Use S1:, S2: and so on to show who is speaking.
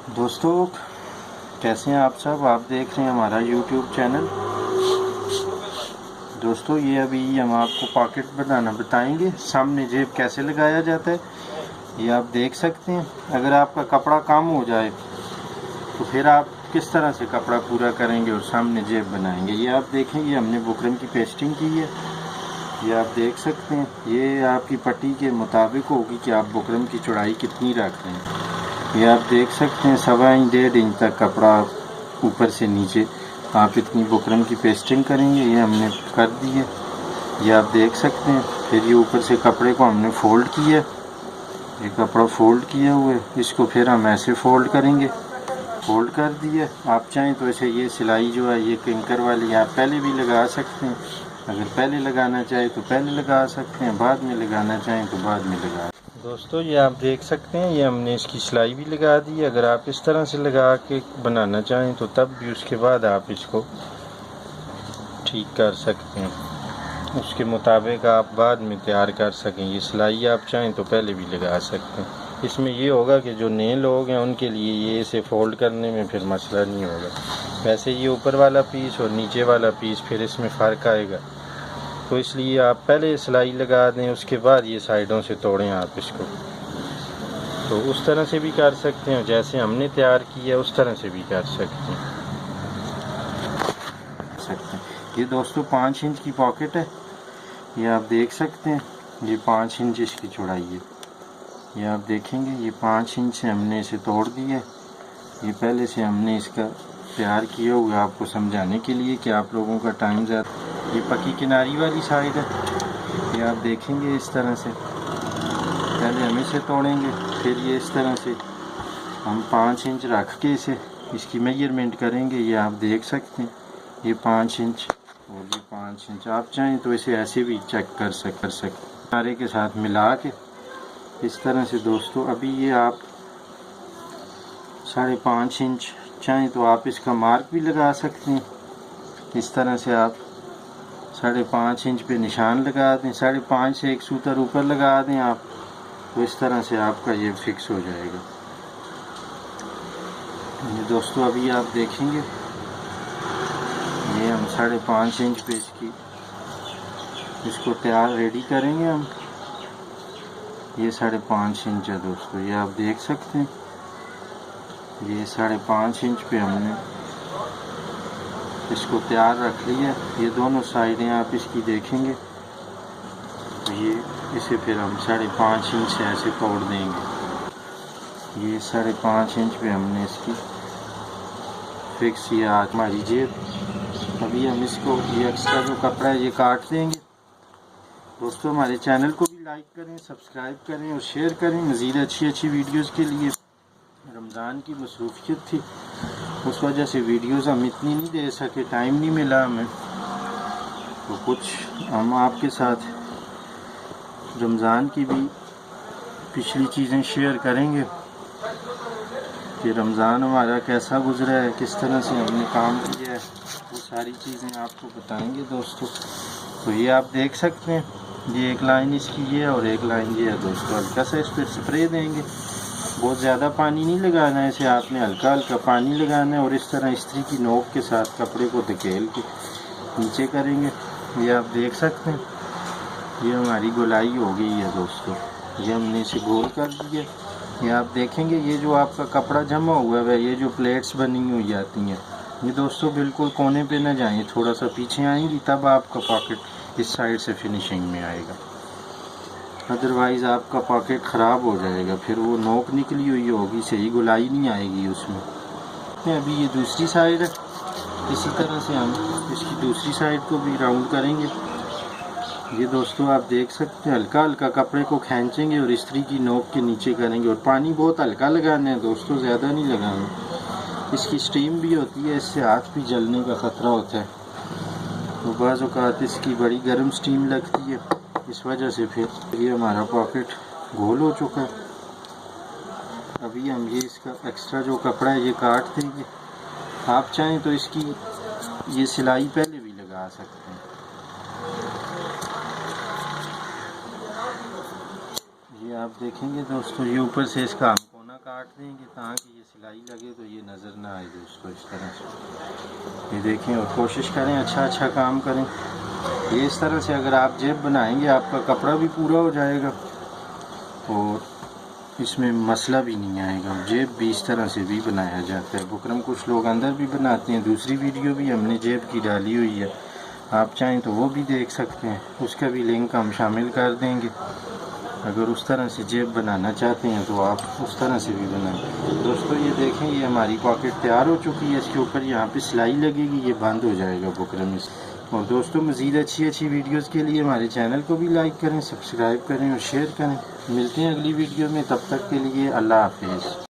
S1: दोस्तों कैसे हैं आप सब। आप देख रहे हैं हमारा YouTube चैनल। दोस्तों ये अभी हम आपको पॉकेट बनाना बताएंगे। सामने जेब कैसे लगाया जाता है ये आप देख सकते हैं। अगर आपका कपड़ा कम हो जाए तो फिर आप किस तरह से कपड़ा पूरा करेंगे और सामने जेब बनाएंगे। ये आप देखें, ये हमने बुकरम की पेस्टिंग की है। ये आप देख सकते हैं, ये आपकी पट्टी के मुताबिक होगी कि आप बुकरम की चौड़ाई कितनी रख रहे हैं। ये आप देख सकते हैं 1.25 इंच 1.5 इंच तक कपड़ा ऊपर से नीचे आप इतनी बुकरम की पेस्टिंग करेंगे। ये हमने कर दी है, ये आप देख सकते हैं। फिर ये ऊपर से कपड़े को हमने फोल्ड किया, ये कपड़ा फोल्ड किया हुआ है, इसको फिर हम ऐसे फोल्ड करेंगे। फोल्ड कर दिया। आप चाहें तो ऐसे ये सिलाई जो है ये किंकर वाली आप पहले भी लगा सकते हैं। अगर पहले लगाना चाहें तो पहले लगा सकते हैं, बाद में लगाना चाहें तो बाद में लगा। दोस्तों ये आप देख सकते हैं, ये हमने इसकी सिलाई भी लगा दी है। अगर आप इस तरह से लगा के बनाना चाहें तो तब भी उसके बाद आप इसको ठीक कर सकते हैं, उसके मुताबिक आप बाद में तैयार कर सकें। ये सिलाई आप चाहें तो पहले भी लगा सकते हैं। इसमें ये होगा कि जो नए लोग हैं उनके लिए ये इसे फोल्ड करने में फिर मसला नहीं होगा। वैसे ये ऊपर वाला पीस और नीचे वाला पीस फिर इसमें फ़र्क आएगा, तो इसलिए आप पहले सिलाई लगा दें, उसके बाद ये साइडों से तोड़ें आप इसको। तो उस तरह से भी कर सकते हैं, जैसे हमने तैयार किया उस तरह से भी कर सकते हैं। ये दोस्तों 5 इंच की पॉकेट है, ये आप देख सकते हैं। ये 5 इंच इसकी चौड़ाई है। ये आप देखेंगे, ये 5 इंच से हमने इसे तोड़ दिया। ये पहले से हमने इसका तैयार किया हुआ आपको समझाने के लिए कि आप लोगों का टाइम ज़्यादा। ये पक्की किनारी वाली साइड है, ये आप देखेंगे इस तरह से। पहले हम इसे तोड़ेंगे, फिर ये इस तरह से हम 5 इंच रख के इसे इसकी मेजरमेंट करेंगे। ये आप देख सकते हैं, ये 5 इंच और ये 5 इंच। आप चाहें तो इसे ऐसे भी चेक कर सकते किनारे के साथ मिला के इस तरह से। दोस्तों अभी ये आप 5.5 इंच चाहें तो आप इसका मार्क भी लगा सकते हैं। इस तरह से आप 5.5 इंच पे निशान लगा दें, 5.5 से एक सूतर ऊपर लगा दें आप, तो इस तरह से आपका ये फिक्स हो जाएगा। ये दोस्तों अभी आप देखेंगे, ये हम 5.5 इंच पे इसको तैयार रेडी करेंगे हम। ये 5.5 इंच है दोस्तों, ये आप देख सकते हैं। ये 5.5 इंच पे हमने इसको तैयार रख लिया। ये दोनों साइडें आप इसकी देखेंगे, ये इसे फिर हम 5.5 इंच से ऐसे तोड़ देंगे। ये 5.5 इंच पे हमने इसकी फिक्स किया हमारी जेब। अभी हम इसको ये एक्स्ट्रा जो कपड़ा है ये काट देंगे। दोस्तों हमारे चैनल को भी लाइक करें, सब्सक्राइब करें और शेयर करें। मज़ीद अच्छी वीडियोज़ के लिए। रमज़ान की मसरूफियत थी, उस वजह से वीडियोज़ हम इतनी नहीं दे सके, टाइम नहीं मिला हमें। तो कुछ हम आपके साथ रमज़ान की भी पिछली चीज़ें शेयर करेंगे कि रमज़ान हमारा कैसा गुजरा है, किस तरह से हमने काम किया है, वो सारी चीज़ें आपको बताएंगे दोस्तों। तो ये आप देख सकते हैं, ये एक लाइन इसकी ये है और एक लाइन ये है दोस्तों। हल्का सा इस पर स्प्रे देंगे, बहुत ज़्यादा पानी नहीं लगाना है इसे, आपने हल्का हल्का पानी लगाना है और इस तरह इस्त्री की नोक के साथ कपड़े को धकेल के नीचे करेंगे। ये आप देख सकते हैं, ये हमारी गोलाई हो गई है दोस्तों। ये हमने इसे गोल कर दिया। ये आप देखेंगे, ये जो आपका कपड़ा जमा हुआ है, ये जो प्लेट्स बनी हुई जाती हैं, ये दोस्तों बिल्कुल कोने पे न जाएं, थोड़ा सा पीछे आएंगी, तब आपका पॉकेट इस साइड से फिनिशिंग में आएगा। अदरवाइज़ आपका पॉकेट ख़राब हो जाएगा, फिर वो नोक निकली हुई होगी, सही गुलाई नहीं आएगी उसमें। अभी ये दूसरी साइड है, इसी तरह से हम इसकी दूसरी साइड को भी राउंड करेंगे। ये दोस्तों आप देख सकते हैं, हल्का हल्का कपड़े को खींचेंगे और इस्त्री की नोक के नीचे करेंगे। और पानी बहुत हल्का लगाना है दोस्तों, ज़्यादा नहीं लगाना। इसकी स्टीम भी होती है, इससे हाथ भी जलने का ख़तरा होता है। तो बाज़ औक़ात इसकी बड़ी गर्म स्टीम लगती है, इस वजह से फिर ये हमारा पॉकेट गोल हो चुका है। अभी हम ये इसका एक्स्ट्रा जो कपड़ा है ये काट देंगे। आप चाहें तो इसकी ये सिलाई पहले भी लगा सकते हैं। ये आप देखेंगे दोस्तों, ये ऊपर से इसका हम कोना काट देंगे ताकि ये सिलाई लगे तो ये नज़र ना आए दोस्तों। इस तरह से ये देखें और कोशिश करें अच्छा काम करें। ये इस तरह से अगर आप जेब बनाएंगे आपका कपड़ा भी पूरा हो जाएगा और इसमें मसला भी नहीं आएगा। जेब भी इस तरह से भी बनाया जाता है बुकरम, कुछ लोग अंदर भी बनाते हैं। दूसरी वीडियो भी हमने जेब की डाली हुई है, आप चाहें तो वो भी देख सकते हैं, उसका भी लिंक हम शामिल कर देंगे। अगर उस तरह से जेब बनाना चाहते हैं तो आप उस तरह से भी बनाएं। दोस्तों ये देखें, ये हमारी पॉकेट तैयार हो चुकी है। इसके ऊपर यहाँ पे सिलाई लगेगी, ये बंद हो जाएगा बुकरम इस। और दोस्तों मज़ीद अच्छी वीडियोस के लिए हमारे चैनल को भी लाइक करें, सब्सक्राइब करें और शेयर करें। मिलते हैं अगली वीडियो में, तब तक के लिए अल्लाह हाफिज़।